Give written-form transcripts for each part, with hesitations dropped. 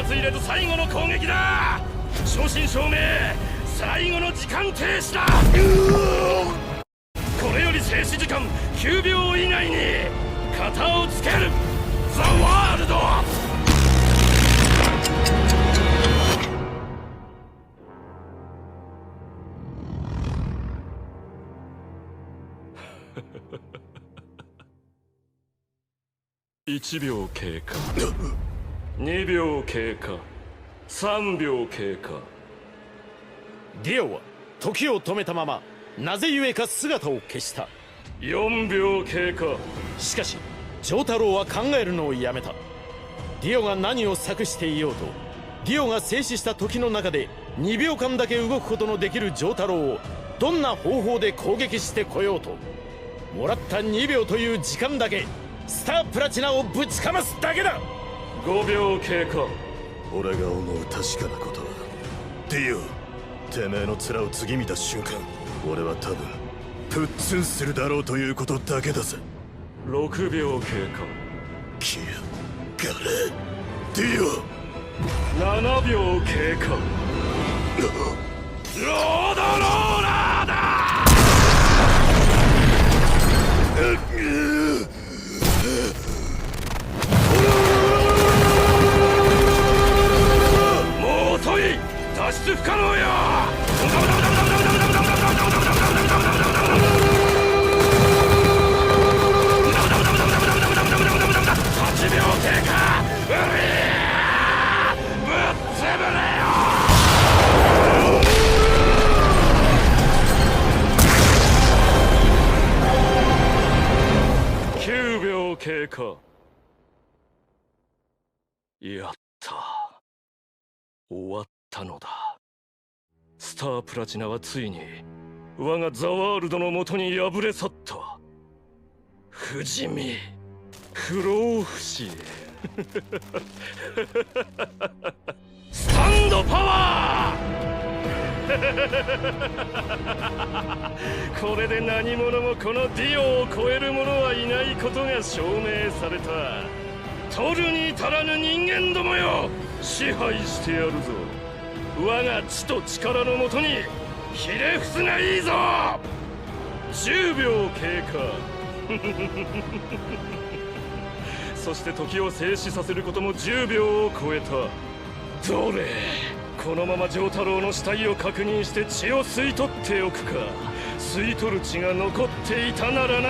発入れず最後の攻撃だ。正真正銘最後の時間停止だ。これより静止時間9秒以内に型をつける。ザ・ワールド。1秒経過、2秒経過、3秒経過。ディオは時を止めたままなぜゆえか姿を消した。4秒経過。しかし丈太郎は考えるのをやめた。ディオが何を策していようと、ディオが静止した時の中で2秒間だけ動くことのできる丈太郎をどんな方法で攻撃してこようと、もらった2秒という時間だけスタープラチナをぶちかますだけだ。5秒経過。俺が思う確かなことは、ディオ、てめえの面を次見た瞬間、俺は多分プッツンするだろうということだけだぜ。6秒経過。キア、ガレ、ディオ。7秒経過。ロードローラーだ。もう遅い。脱出不可能よ。8秒経過。ぶっ潰れよ。9秒経過。やった。終わったのだ。スタープラチナはついに我がザワールドのもとに敗れ去った。不死身、不老不死。スタンドパワー。これで何者もこのディオを超える者はいないことが証明された。取るに足らぬ人間どもよ、支配してやるぞ。我が知と力のもとにひれ伏すがいいぞ。10秒経過。そして時を静止させることも10秒を超えた。どれ、このまま丈太郎の死体を確認して血を吸い取っておくか。吸い取る血が残っていたならな。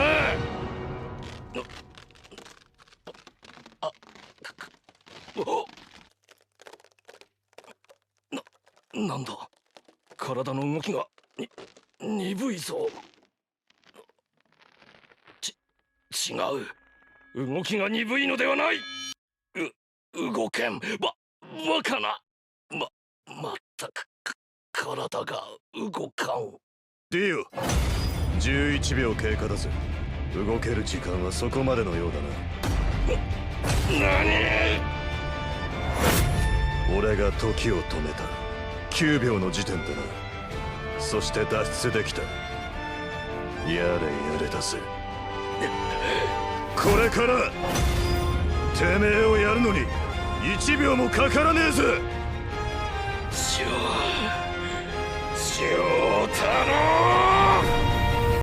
なんだ、体の動きが鈍いぞ。違う、動きが鈍いのではない。動けん。バカな。まったく体が動かん。ディオ、11秒経過だぜ。動ける時間はそこまでのようだな。何？俺が時を止めた9秒の時点でな。そして脱出できた。やれやれだぜ。これからてめえをやるのに1秒もかからねえぜ。丈太郎。